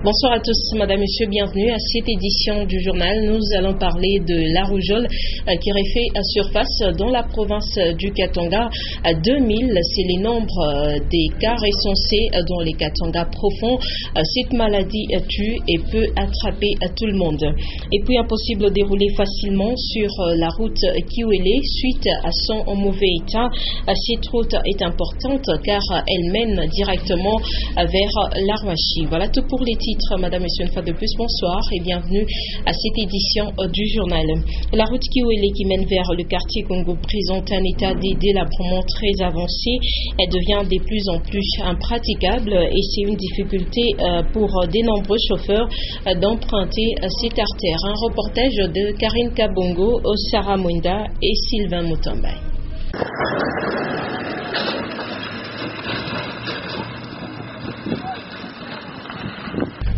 Bonsoir à tous, madame, monsieur, bienvenue à cette édition du journal. Nous allons parler de la rougeole qui refait surface dans la province du Katanga. 2000, c'est le nombre des cas recensés dans les Katanga profonds. Cette maladie tue et peut attraper tout le monde. Et puis impossible de dérouler facilement sur la route Kiwele suite à son mauvais état. Cette route est importante car elle mène directement vers l'Arwachi. Voilà tout pour les titres. Madame, monsieur, une fois de plus, bonsoir et bienvenue à cette édition du journal. La route Kiwele qui mène vers le quartier Congo présente un état de délabrement très avancé. Elle devient de plus en plus impraticable et c'est une difficulté pour de nombreux chauffeurs d'emprunter cette artère. Un reportage de Karine Kabongo, Sarah Mwenda et Sylvain Mutambay.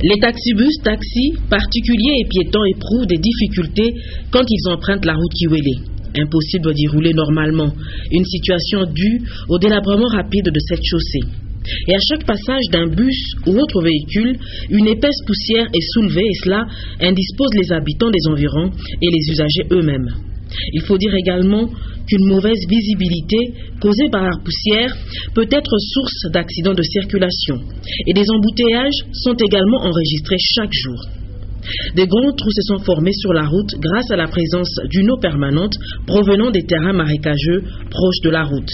Les taxibus, taxis, particuliers et piétons éprouvent des difficultés quand ils empruntent la route Kiwele. Impossible d'y rouler normalement. Une situation due au délabrement rapide de cette chaussée. Et à chaque passage d'un bus ou autre véhicule, une épaisse poussière est soulevée et cela indispose les habitants des environs et les usagers eux-mêmes. Il faut dire également qu'une mauvaise visibilité causée par la poussière peut être source d'accidents de circulation et des embouteillages sont également enregistrés chaque jour. Des grands trous se sont formés sur la route grâce à la présence d'une eau permanente provenant des terrains marécageux proches de la route.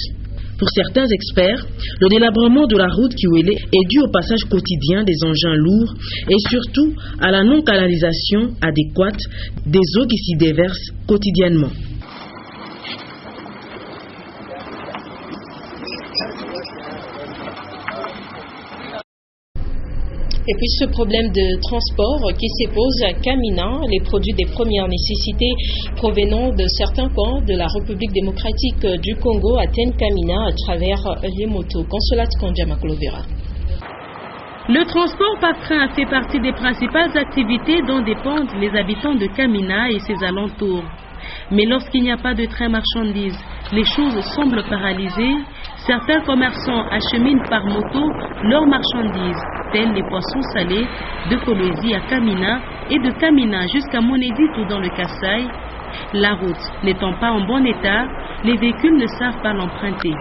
Pour certains experts, le délabrement de la route Kiwele est dû au passage quotidien des engins lourds et surtout à la non-canalisation adéquate des eaux qui s'y déversent quotidiennement. Et puis ce problème de transport qui se pose à Kamina, les produits des premières nécessités provenant de certains coins de la République démocratique du Congo atteignent Kamina à travers les motos. Consolate Kondjama Kolovera. Le transport par train fait partie des principales activités dont dépendent les habitants de Kamina et ses alentours. Mais lorsqu'il n'y a pas de train marchandises, les choses semblent paralysées. Certains commerçants acheminent par moto leurs marchandises, tels les poissons salés, de Kolwezi à Kamina et de Kamina jusqu'à Monedit ou dans le Kasaï. La route n'étant pas en bon état, les véhicules ne savent pas l'emprunter.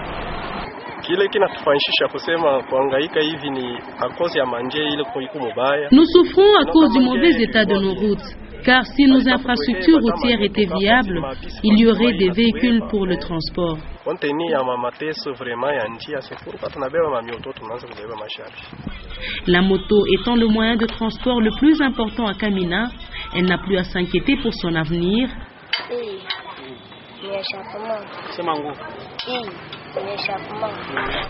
Nous souffrons à cause du mauvais état de nos routes, car si nos infrastructures routières étaient viables, il y aurait des véhicules pour le transport. La moto étant le moyen de transport le plus important à Kamina, elle n'a plus à s'inquiéter pour son avenir.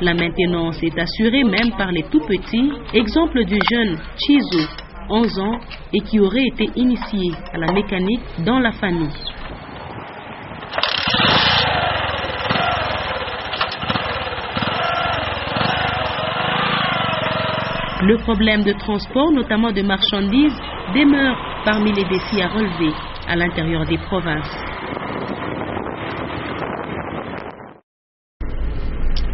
La maintenance est assurée même par les tout-petits, exemple du jeune Chizo, 11 ans, et qui aurait été initié à la mécanique dans la famille. Le problème de transport, notamment de marchandises, demeure parmi les défis à relever à l'intérieur des provinces.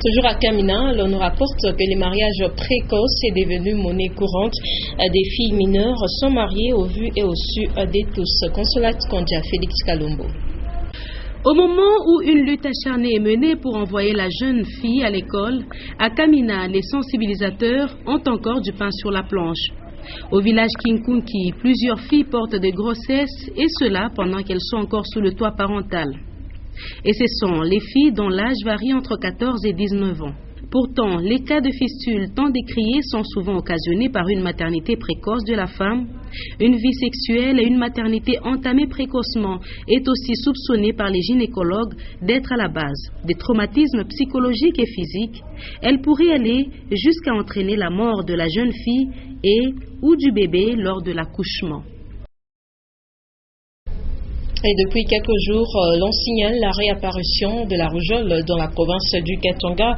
Toujours à Kamina, l'on nous rapporte que les mariages précoces est devenu monnaie courante. Des filles mineures sont mariées au vu et au su de tous. Consolate Kondja, Félix Kalombo. Au moment où une lutte acharnée est menée pour envoyer la jeune fille à l'école, à Kamina, les sensibilisateurs ont encore du pain sur la planche. Au village Kinkunki, plusieurs filles portent des grossesses et cela pendant qu'elles sont encore sous le toit parental. Et ce sont les filles dont l'âge varie entre 14 et 19 ans. Pourtant, les cas de fistule tant décriés sont souvent occasionnés par une maternité précoce de la femme. Une vie sexuelle et une maternité entamée précocement est aussi soupçonnée par les gynécologues d'être à la base des traumatismes psychologiques et physiques. Elle pourrait aller jusqu'à entraîner la mort de la jeune fille et ou du bébé lors de l'accouchement. Et depuis quelques jours, l'on signale la réapparition de la rougeole dans la province du Katanga.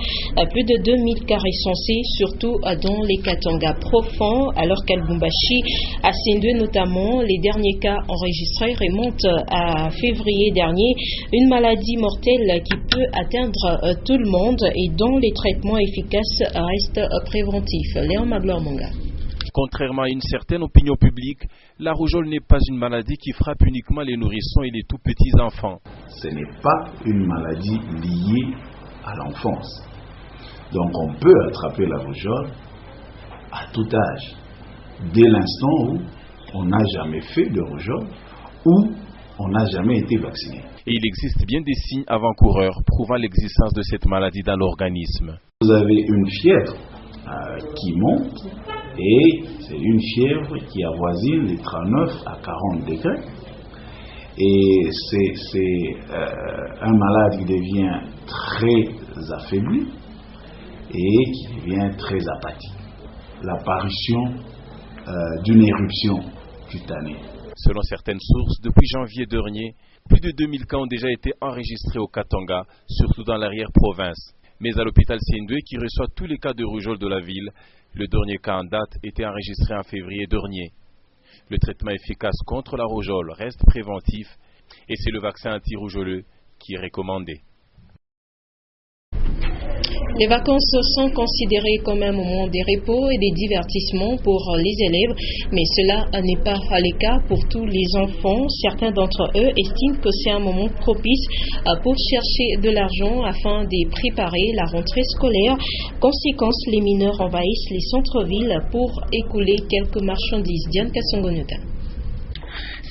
Plus de 2000 cas recensés, surtout dans les Katanga profonds, alors qu'à Lubumbashi, à Sindwe notamment, les derniers cas enregistrés remontent à février dernier. Une maladie mortelle qui peut atteindre tout le monde et dont les traitements efficaces restent préventifs. Léon Magloire Monga. Contrairement à une certaine opinion publique, la rougeole n'est pas une maladie qui frappe uniquement les nourrissons et les tout petits enfants. Ce n'est pas une maladie liée à l'enfance. Donc on peut attraper la rougeole à tout âge, dès l'instant où on n'a jamais fait de rougeole ou on n'a jamais été vacciné. Et il existe bien des signes avant-coureurs prouvant l'existence de cette maladie dans l'organisme. Vous avez une fièvre qui monte et c'est une fièvre qui avoisine les 39 à 40 degrés. Et c'est un malade qui devient très affaibli et qui devient très apathique. L'apparition d'une éruption cutanée. Selon certaines sources, depuis janvier dernier, plus de 2000 cas ont déjà été enregistrés au Katanga, surtout dans l'arrière-province. Mais à l'hôpital Sendwe, qui reçoit tous les cas de rougeole de la ville, le dernier cas en date était enregistré en février dernier. Le traitement efficace contre la rougeole reste préventif et c'est le vaccin anti-rougeoleux qui est recommandé. Les vacances sont considérées comme un moment de repos et de divertissement pour les élèves, mais cela n'est pas le cas pour tous les enfants. Certains d'entre eux estiment que c'est un moment propice pour chercher de l'argent afin de préparer la rentrée scolaire. Conséquence, les mineurs envahissent les centres-villes pour écouler quelques marchandises. Diane Kassongonuta.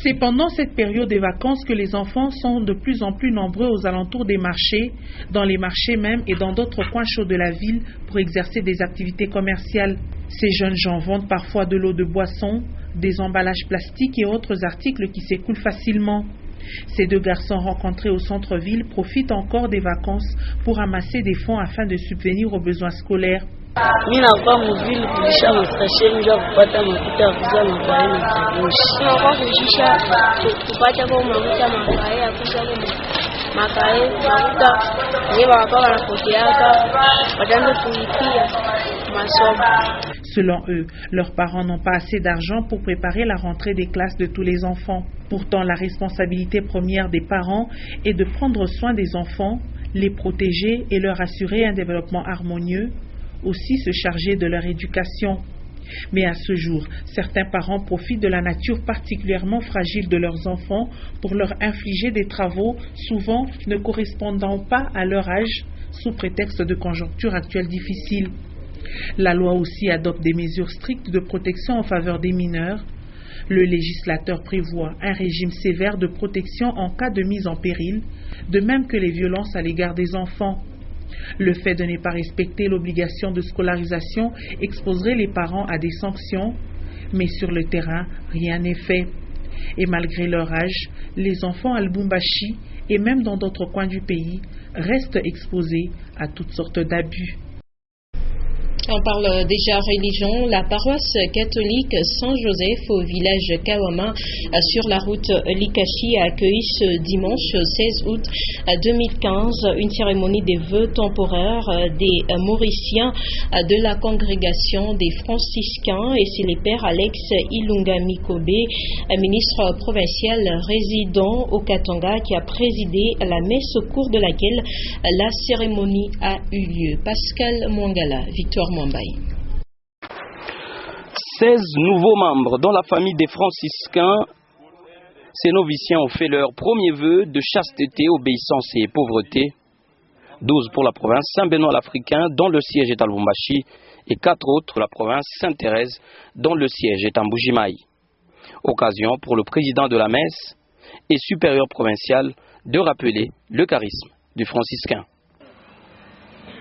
C'est pendant cette période des vacances que les enfants sont de plus en plus nombreux aux alentours des marchés, dans les marchés même et dans d'autres coins chauds de la ville pour exercer des activités commerciales. Ces jeunes gens vendent parfois de l'eau de boisson, des emballages plastiques et autres articles qui s'écoulent facilement. Ces deux garçons rencontrés au centre-ville profitent encore des vacances pour amasser des fonds afin de subvenir aux besoins scolaires. Selon eux, leurs parents n'ont pas assez d'argent pour préparer la rentrée des classes de tous les enfants. Pourtant, la responsabilité première des parents est de prendre soin des enfants, les protéger et leur assurer un développement harmonieux, aussi se charger de leur éducation. Mais à ce jour, certains parents profitent de la nature particulièrement fragile de leurs enfants pour leur infliger des travaux souvent ne correspondant pas à leur âge sous prétexte de conjoncture actuelle difficile. La loi aussi adopte des mesures strictes de protection en faveur des mineurs. Le législateur prévoit un régime sévère de protection en cas de mise en péril, de même que les violences à l'égard des enfants. Le fait de ne pas respecter l'obligation de scolarisation exposerait les parents à des sanctions, mais sur le terrain, rien n'est fait. Et malgré leur âge, les enfants à Lubumbashi et même dans d'autres coins du pays restent exposés à toutes sortes d'abus. On parle déjà religion. La paroisse catholique Saint-Joseph au village Kawama sur la route Likashi a accueilli ce dimanche 16 août 2015 une cérémonie des vœux temporaires des Mauriciens de la congrégation des franciscains et c'est le père Alex Ilunga Mikobe, ministre provincial résident au Katanga, qui a présidé la messe au cours de laquelle la cérémonie a eu lieu. Pascal Mwangala, Victoire Mwambaye. 16 nouveaux membres dans la famille des franciscains. Ces noviciens ont fait leur premier vœu de chasteté, obéissance et pauvreté. 12 pour la province Saint-Benoît l'Africain, dont le siège est à Lubumbashi, et 4 autres pour la province Sainte-Thérèse, dont le siège est à Mbujimayi. Occasion pour le président de la messe et supérieur provincial de rappeler le charisme du franciscain.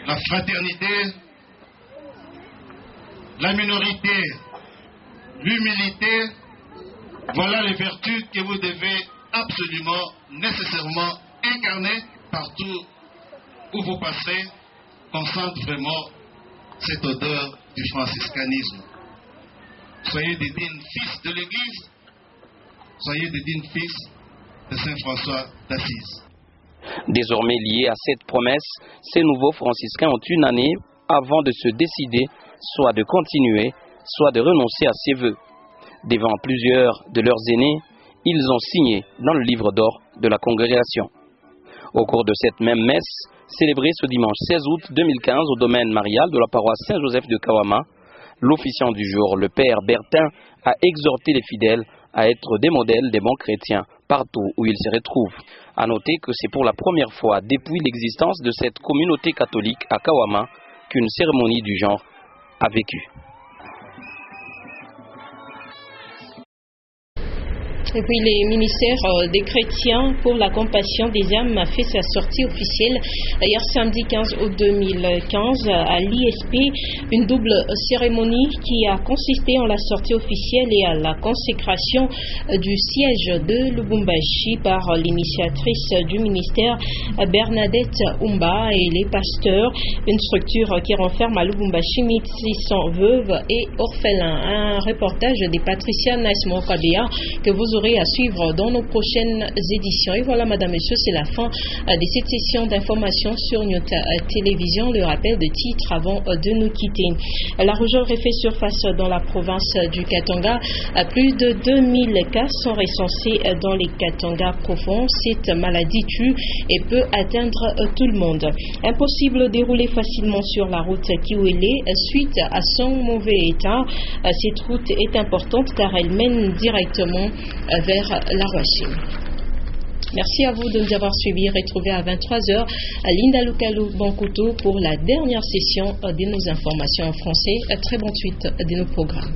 La fraternité, la minorité, l'humilité, voilà les vertus que vous devez absolument, nécessairement incarner partout où vous passez. On sent vraiment cette odeur du franciscanisme. Soyez des dignes fils de l'Église, soyez des dignes fils de Saint François d'Assise. Désormais liés à cette promesse, ces nouveaux franciscains ont une année avant de se décider soit de continuer, soit de renoncer à ces vœux. Devant plusieurs de leurs aînés, ils ont signé dans le livre d'or de la congrégation. Au cours de cette même messe, célébrée ce dimanche 16 août 2015 au domaine marial de la paroisse Saint-Joseph de Kawama, L'officiant du jour, le père Bertin, a exhorté les fidèles à être des modèles des bons chrétiens partout où ils se retrouvent. À noter que c'est pour la première fois depuis l'existence de cette communauté catholique à Kawama qu'une cérémonie du genre a vécu. Et puis les ministères des chrétiens pour la compassion des âmes a fait sa sortie officielle hier samedi 15 août 2015 à l'ISP, une double cérémonie qui a consisté en la sortie officielle et à la consécration du siège de Lubumbashi par l'initiatrice du ministère Bernadette Umba et les pasteurs, une structure qui renferme à Lubumbashi 1600 veuves et orphelins. Un reportage de Patricia Naismo-Kabea que vous aurez à suivre dans nos prochaines éditions. Et voilà, madame, monsieur, c'est la fin de cette session d'information sur notre télévision. Le rappel de titres avant de nous quitter. La rougeole refait surface dans la province du Katanga. Plus de 2000 cas sont recensés dans les Katanga profonds. Cette maladie tue et peut atteindre tout le monde. Impossible de rouler facilement sur la route Kiwele suite à son mauvais état. Cette route est importante car elle mène directement vers la Roachine. Merci à vous de nous avoir suivis. Retrouvez à 23h à Linda Lukalu Bankuto pour la dernière session de nos informations en français. Très bonne suite de nos programmes.